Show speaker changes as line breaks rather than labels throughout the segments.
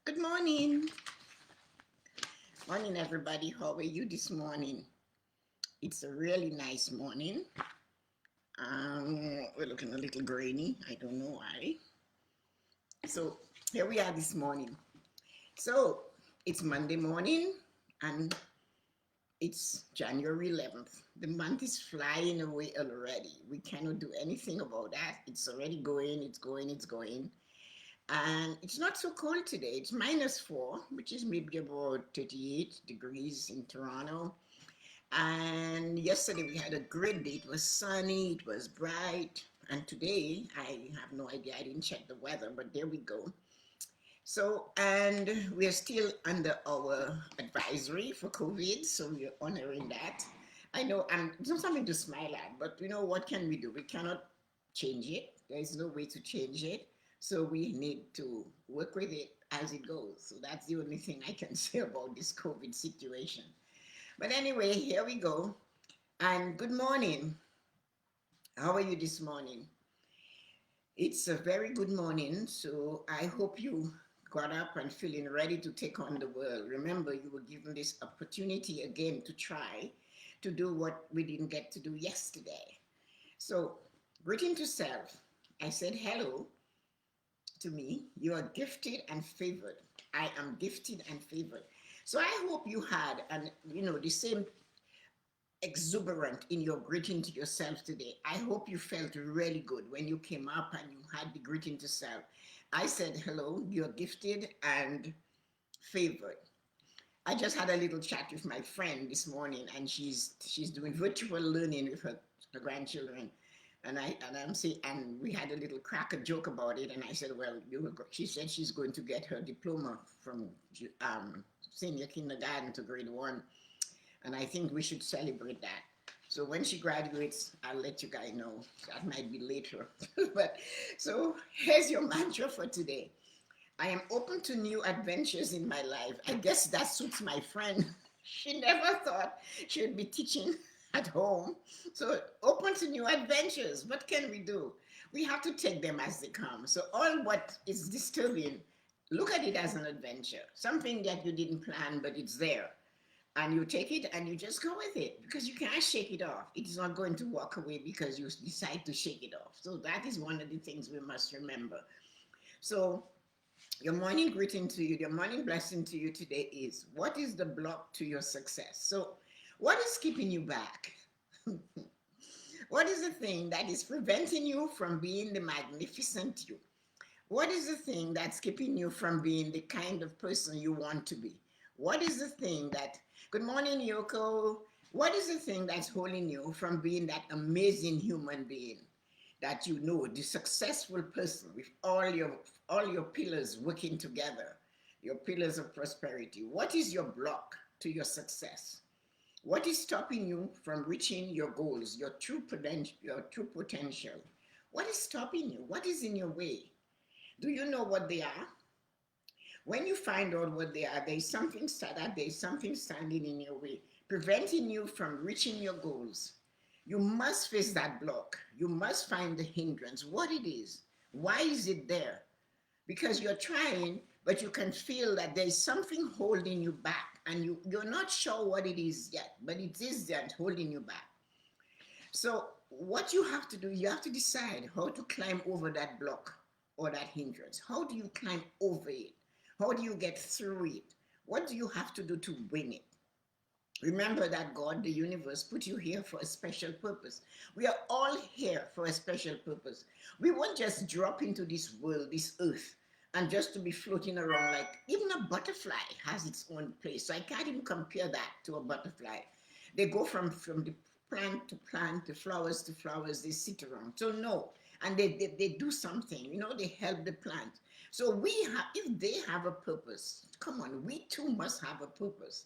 Good morning. Morning, everybody. How are you this morning? It's a really nice morning. We're looking a little grainy. I don't know why. So here we are this morning. So it's Monday morning and it's January 11th. The month is flying away already. We cannot do anything about that. It's already going, it's going, it's going. And it's not so cold today. It's -4, which is maybe about 38 degrees in Toronto. And yesterday we had a great day. It was sunny, it was bright. And today, I have no idea, I didn't check the weather, but there we go. So, and we're still under our advisory for COVID, so we're honoring that. I know it's not something to smile at, but what can we do? We cannot change it. There is no way to change it. So we need to work with it as it goes. So that's the only thing I can say about this COVID situation. But anyway, here we go. And good morning. How are you this morning? It's a very good morning. So I hope you got up and feeling ready to take on the world. Remember, you were given this opportunity again to try to do what we didn't get to do yesterday. So, greeting to self. I said hello to me. You are gifted and favored. I am gifted and favored. So I hope you had the same exuberant in your greeting to yourself today. I hope you felt really good when you came up and you had the greeting to self. I said, hello, you're gifted and favored. I just had a little chat with my friend this morning, and she's doing virtual learning with her grandchildren. I'm saying, and we had a little crack a joke about it, and I said, well, she said she's going to get her diploma from senior kindergarten to grade 1, and I think we should celebrate that. So when she graduates, I'll let you guys know. That might be later. But so here's your mantra for today. I am open to new adventures in my life. I guess that suits my friend. She never thought she would be teaching at home. So open to new adventures. What can we do? We have to take them as they come. So all what is disturbing, look at it as an adventure. Something that you didn't plan, but it's there, and you take it and you just go with it because you can't shake it off. It is not going to walk away because you decide to shake it off. So that is one of the things we must remember. So your morning greeting to you, your morning blessing to you today is, what is the block to your success? So what is keeping you back? What is the thing that is preventing you from being the magnificent you? What is the thing that's keeping you from being the kind of person you want to be? What is the thing that, good morning, Yoko. What is the thing that's holding you from being that amazing human being that the successful person with all your pillars working together, your pillars of prosperity? What is your block to your success? What is stopping you from reaching your goals, your true potential? What is stopping you? What is in your way? Do you know what they are? When you find out what they are, there's something standing in your way, preventing you from reaching your goals. You must face that block. You must find the hindrance, what it is. Why is it there? Because you're trying, but you can feel that there's something holding you back, and you're not sure what it is yet, but it is that holding you back. So what you have to do, you have to decide how to climb over that block or that hindrance. How do you climb over it? How do you get through it? What do you have to do to win it? Remember that God, the universe, put you here for a special purpose. We are all here for a special purpose. We won't just drop into this world, this earth, and just to be floating around. Like, even a butterfly has its own place. So I can't even compare that to a butterfly. They go from the plant to plant, to flowers, they sit around. So no, and they do something, they help the plant. So if they have a purpose, come on, we too must have a purpose.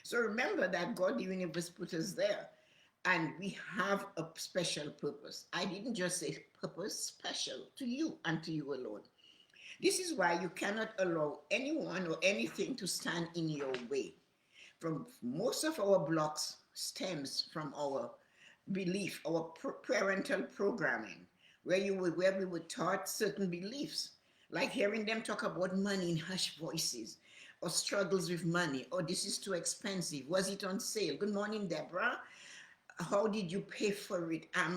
So remember that God, the universe, put us there, and we have a special purpose. I didn't just say purpose, special to you and to you alone. This is why you cannot allow anyone or anything to stand in your way. From most of our blocks stems from our belief, our parental programming, where we were taught certain beliefs. Like hearing them talk about money in hushed voices, or struggles with money, or this is too expensive. Was it on sale? Good morning, Deborah. How did you pay for it? Are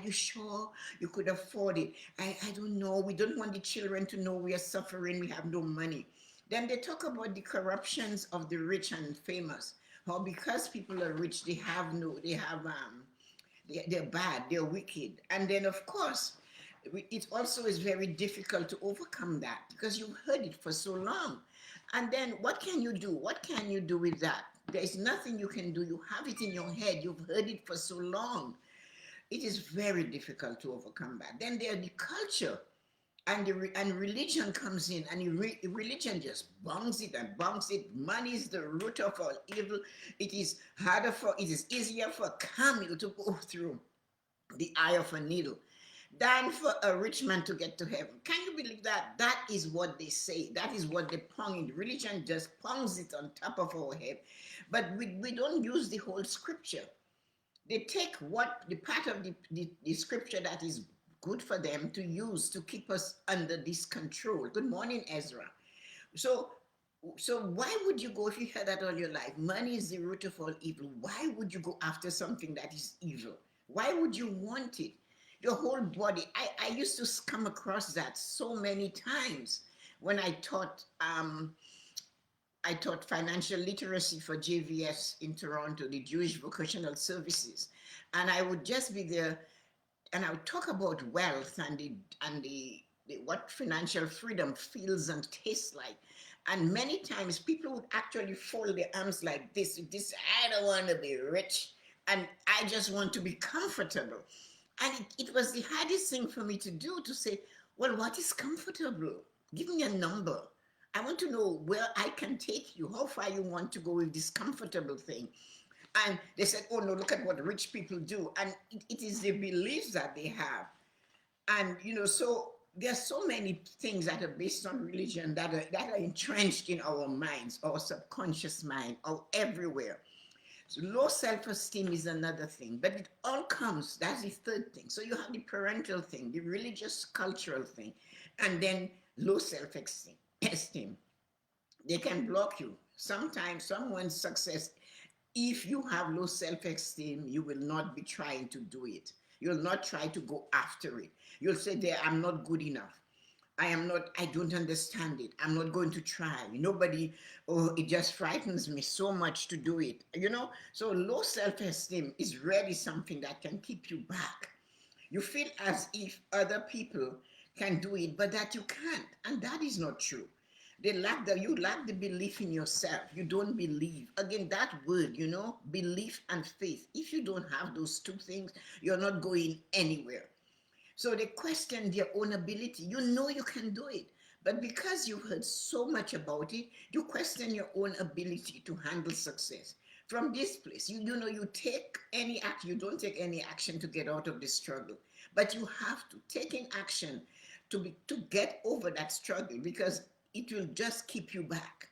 you sure you could afford it? I don't know. We don't want the children to know we are suffering, we have no money. Then they talk about the corruptions of the rich and famous. How because people are rich, they have they're bad, they're wicked. And then of course, it also is very difficult to overcome that because you've heard it for so long. And then what can you do? What can you do with that? There's nothing you can do. You have it in your head. You've heard it for so long. It is very difficult to overcome that. Then there's the culture, and religion comes in, and religion just bungs it and bungs it. Money is the root of all evil. It is easier for a camel to go through the eye of a needle than for a rich man to get to heaven. Can you believe that? That is what they say. That is what they pong in. Religion just pongs it on top of our head. But we don't use the whole scripture. They take what the part of the scripture that is good for them to use to keep us under this control. Good morning, Ezra. So so why would you go if you heard that all your life? Money is the root of all evil. Why would you go after something that is evil? Why would you want it? Your whole body. I used to come across that so many times when I taught financial literacy for JVS in Toronto, the Jewish Vocational Services. And I would just be there and I would talk about wealth and the what financial freedom feels and tastes like. And many times people would actually fold their arms like this, I don't want to be rich. And I just want to be comfortable. And it was the hardest thing for me to do to say, well, what is comfortable? Give me a number. I want to know where I can take you, how far you want to go with this comfortable thing. And they said, oh no, look at what rich people do. And it is the beliefs that they have. And, so there's so many things that are based on religion that are entrenched in our minds, our subconscious mind, or everywhere. So low self-esteem is another thing, but it all comes, that's the third thing. So you have the parental thing, the religious cultural thing, and then low self-esteem. They can block you. Sometimes someone's success, if you have low self-esteem, you will not be trying to do it. You'll not try to go after it. You'll say, there, I'm not good enough. I don't understand it. I'm not going to try. Nobody, oh, it just frightens me so much to do it. So low self-esteem is really something that can keep you back. You feel as if other people can do it, but that you can't. And that is not true. You lack the belief in yourself. You don't believe. Again, that word, belief and faith. If you don't have those two things, you're not going anywhere. So they question their own ability. You know you can do it. But because you've heard so much about it, you question your own ability to handle success. From this place, you take any action, you don't take any action to get out of the struggle. But you have to taking action to get over that struggle, because it will just keep you back.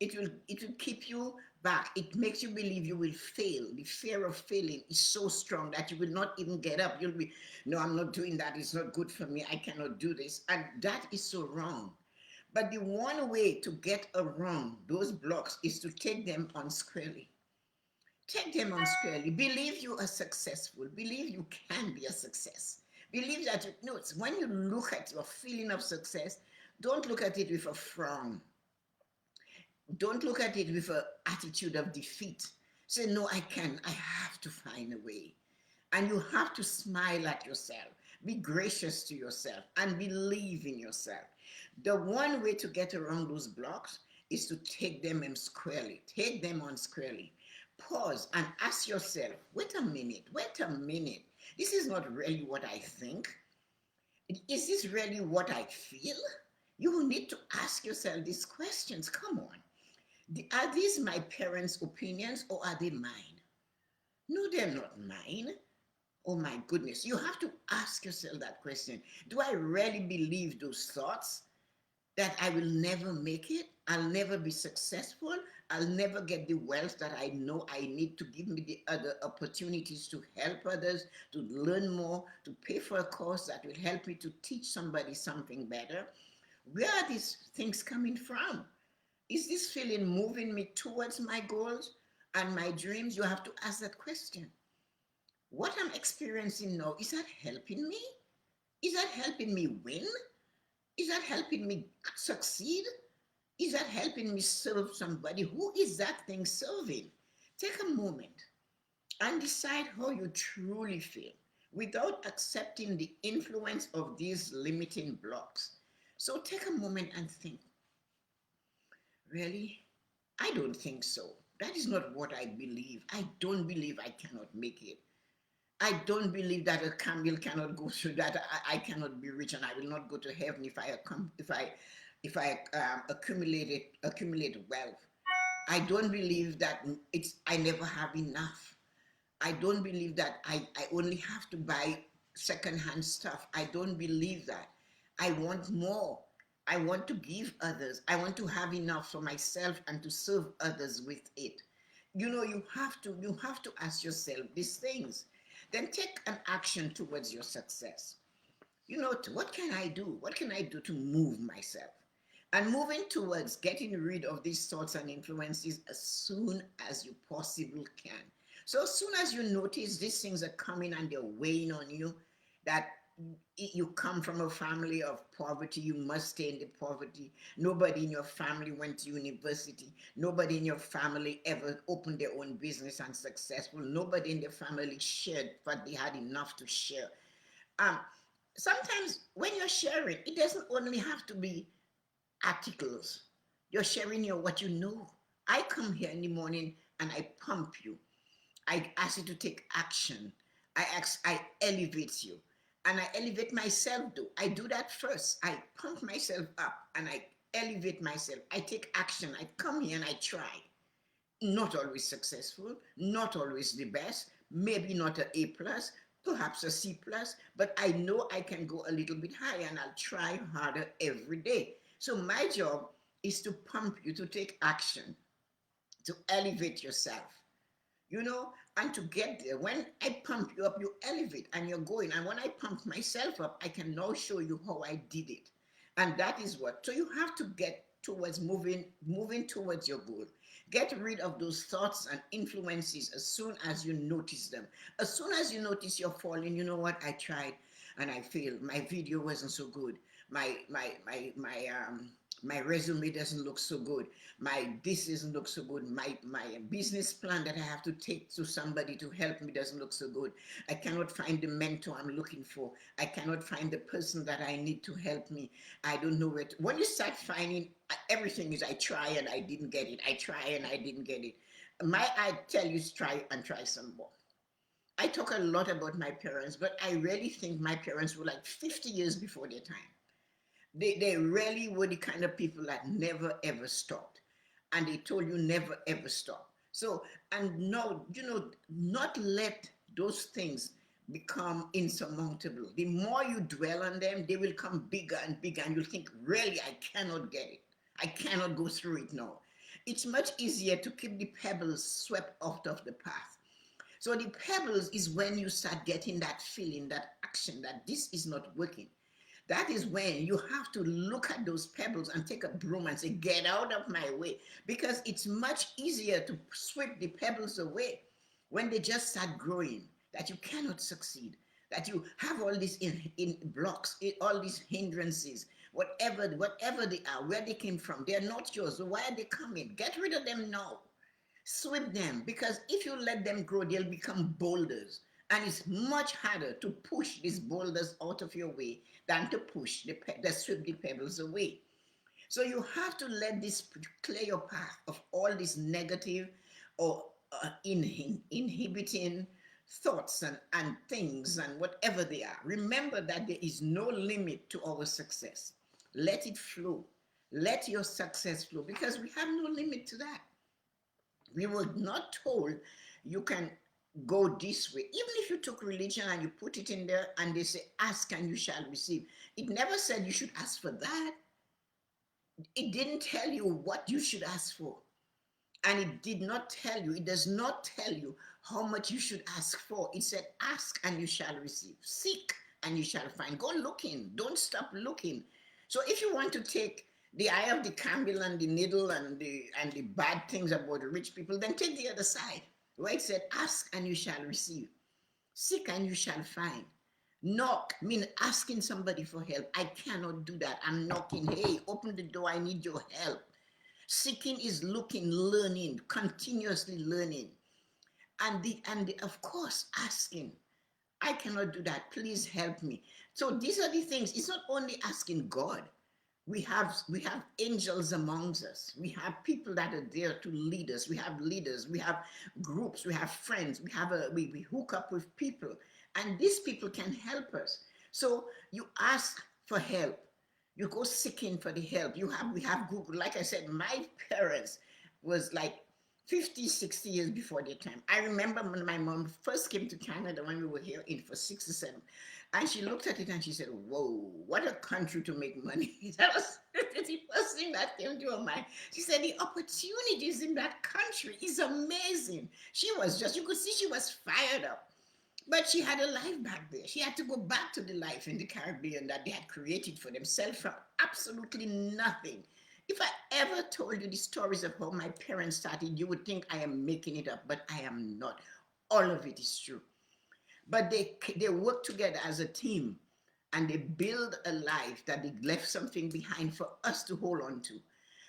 It will keep you back. It makes you believe you will fail. The fear of failing is so strong that you will not even get up. You'll be, no, I'm not doing that. It's not good for me. I cannot do this. And that is so wrong. But the one way to get around those blocks is to take them on squarely. Take them on squarely. Believe you are successful. Believe you can be a success. Believe that when you look at your feeling of success, don't look at it with a frown. Don't look at it with an attitude of defeat. Say, no, I have to find a way. And you have to smile at yourself. Be gracious to yourself and believe in yourself. The one way to get around those blocks is to take them on squarely. Take them on squarely. Pause and ask yourself, wait a minute. This is not really what I think. Is this really what I feel? You need to ask yourself these questions. Come on. Are these my parents' opinions or are they mine? No, they're not mine. Oh my goodness. You have to ask yourself that question. Do I really believe those thoughts? That I will never make it? I'll never be successful? I'll never get the wealth that I know I need to give me the other opportunities to help others, to learn more, to pay for a course that will help me to teach somebody something better? Where are these things coming from? Is this feeling moving me towards my goals and my dreams? You have to ask that question. What I'm experiencing now, is that helping me? Is that helping me win? Is that helping me succeed? Is that helping me serve somebody? Who is that thing serving? Take a moment and decide how you truly feel without accepting the influence of these limiting blocks. So take a moment and think, really? I don't think so. That is not what I believe. I don't believe I cannot make it. I don't believe that a camel cannot go through that. I cannot be rich and I will not go to heaven if I accumulate wealth. I don't believe that I never have enough. I don't believe that I only have to buy secondhand stuff. I don't believe that. I want more. I want to give others. I want to have enough for myself and to serve others with it. You have to ask yourself these things. Then take an action towards your success. What can I do? What can I do to move myself? And moving towards getting rid of these thoughts and influences as soon as you possibly can. So as soon as you notice these things are coming and they're weighing on you, that you come from a family of poverty, you must stay in the poverty. Nobody in your family went to university. Nobody in your family ever opened their own business and successful. Nobody in the family shared, but they had enough to share. Um, Sometimes when you're sharing, it doesn't only have to be articles. You're sharing what you know. I come here in the morning and I pump you. I ask you to take action. I elevate you. And I elevate myself too. I do that first. I pump myself up and I elevate myself. I take action. I come here and I try. Not always successful, not always the best, maybe not an A plus, perhaps a C plus, but I know I can go a little bit higher and I'll try harder every day. So my job is to pump you to take action, to elevate yourself, and to get there. When I pump you up, you elevate and you're going. And when I pump myself up, I can now show you how I did it. And that is what. So you have to get towards moving towards your goal. Get rid of those thoughts and influences as soon as you notice them. As soon as you notice you're falling, you know what? I tried and I failed. My video wasn't so good. My resume doesn't look so good. My this doesn't look so good. My business plan that I have to take to somebody to help me doesn't look so good. I cannot find the mentor I'm looking for. I cannot find the person that I need to help me. I don't know where to. When you start finding everything is I try and I didn't get it. I try and I didn't get it. I tell you try and try some more. I talk a lot about my parents, but I really think my parents were like 50 years before their time. They really were the kind of people that never ever stopped. And they told you never ever stop. So, and no, not let those things become insurmountable. The more you dwell on them, they will come bigger and bigger, and you'll think, really, I cannot get it. I cannot go through it now. It's much easier to keep the pebbles swept out of the path. So the pebbles is when you start getting that feeling, that action, that this is not working. That is when you have to look at those pebbles and take a broom and say, get out of my way. Because it's much easier to sweep the pebbles away when they just start growing, that you cannot succeed, that you have all these in blocks, all these hindrances, whatever they are, where they came from, they're not yours. So why are they coming? Get rid of them now. Sweep them, because if you let them grow, they'll become boulders. And it's much harder to push these boulders out of your way than to push sweep the pebbles away. So you have to let this clear your path of all these negative or inhibiting thoughts and things and whatever they are. Remember that there is no limit to our success. Let it flow. Let your success flow, because we have no limit to that. We were not told you can go this way. Even if you took religion and you put it in there and they say, ask and you shall receive. It never said you should ask for that. It didn't tell you what you should ask for. And it does not tell you how much you should ask for. It said, ask and you shall receive. Seek and you shall find. Go looking. Don't stop looking. So if you want to take the eye of the candle and the needle and the bad things about the rich people, then take the other side, where it said, "Ask and you shall receive, seek and you shall find." Knock mean asking somebody for help. I cannot do that. I'm knocking. Hey, open the door. I need your help. Seeking is looking, learning, continuously learning, and of course asking. I cannot do that. Please help me. So these are the things. It's not only asking God. We have angels amongst us. We have people that are there to lead us. We have leaders. We have groups. We have friends. We hook up with people, and these people can help us. So you ask for help. You go seeking for the help. We have Google. Like I said, my parents was like 50, 60 years before their time. I remember when my mom first came to Canada when we were here in for 67. And she looked at it and she said, "Whoa, what a country to make money." That was the first thing that came to her mind. She said, "The opportunities in that country is amazing." She was just, you could see she was fired up. But she had a life back there. She had to go back to the life in the Caribbean that they had created for themselves from absolutely nothing. If I ever told you the stories of how my parents started, you would think I am making it up, but I am not. All of it is true. But they work together as a team, and they build a life that they left something behind for us to hold on to.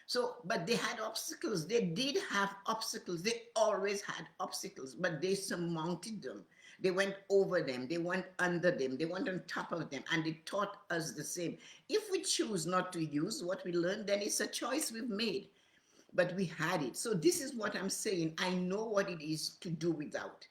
So, but they had obstacles. They did have obstacles. They always had obstacles, but they surmounted them. They went over them. They went under them. They went on top of them, and they taught us the same. If we choose not to use what we learned, then it's a choice we've made. But we had it. So this is what I'm saying. I know what it is to do without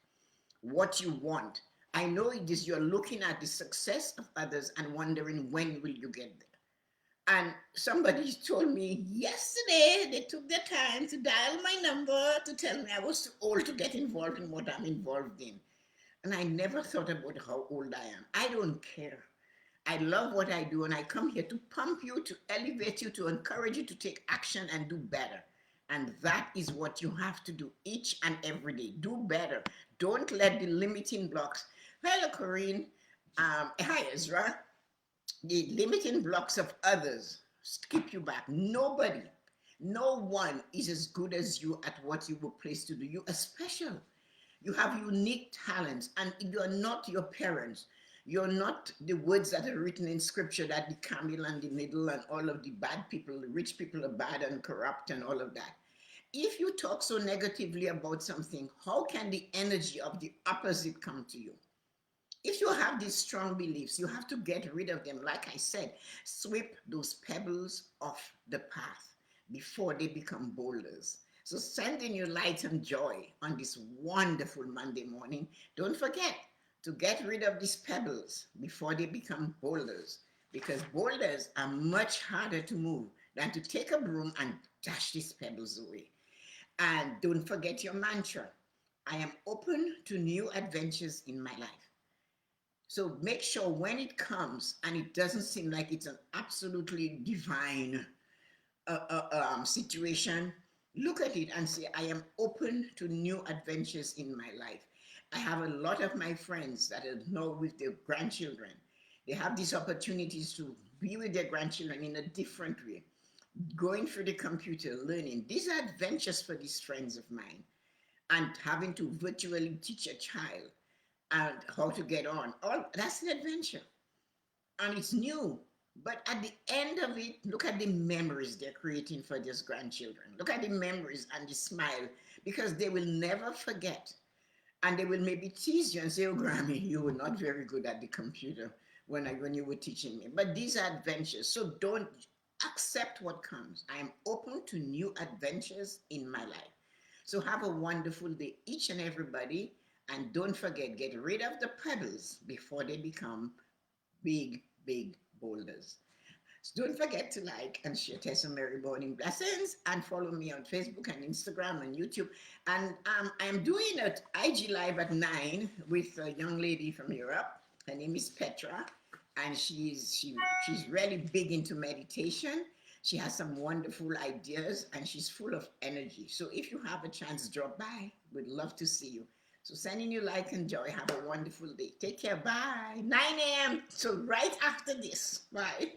what you want. I know it is you're looking at the success of others and wondering when will you get there. And somebody told me yesterday they took their time to dial my number to tell me I was too old to get involved in what I'm involved in. And I never thought about how old I am. I don't care. I love what I do, and I come here to pump you, to elevate you, to encourage you to take action and do better. And that is what you have to do each and every day. Do better. Don't let the limiting blocks. Hello, Corinne. Hi, Ezra. The limiting blocks of others keep you back. Nobody, no one is as good as you at what you were placed to do. You are special. You have unique talents, and you're not your parents. You're not the words that are written in scripture that the camel and the needle and all of the bad people, the rich people are bad and corrupt and all of that. If you talk so negatively about something, how can the energy of the opposite come to you? If you have these strong beliefs, you have to get rid of them. Like I said, sweep those pebbles off the path before they become boulders. So sending you light and joy on this wonderful Monday morning. Don't forget to get rid of these pebbles before they become boulders, because boulders are much harder to move than to take a broom and dash these pebbles away. And don't forget your mantra. I am open to new adventures in my life. So make sure when it comes and it doesn't seem like it's an absolutely divine situation, look at it and say, I am open to new adventures in my life. I have a lot of my friends that are now with their grandchildren. They have these opportunities to be with their grandchildren in a different way, going through the computer, learning. These are adventures for these friends of mine. And having to virtually teach a child and how to get on. All that's an adventure. And it's new. But at the end of it, look at the memories they're creating for these grandchildren. Look at the memories and the smile, because they will never forget. And they will maybe tease you and say, "Oh, Grammy, you were not very good at the computer when you were teaching me." But these are adventures. So don't accept what comes. I am open to new adventures in my life. So have a wonderful day, each and everybody. And don't forget, get rid of the pebbles before they become big, big boulders. So don't forget to like and share Tessa-Marie Morning Blessings, and follow me on Facebook and Instagram and YouTube. And I'm doing an IG Live at 9 with a young lady from Europe. Her name is Petra, and she's really big into meditation. She has some wonderful ideas, and she's full of energy. So if you have a chance, drop by. We'd love to see you. So sending you light and joy. Have a wonderful day. Take care. Bye. 9 a.m. So right after this. Bye.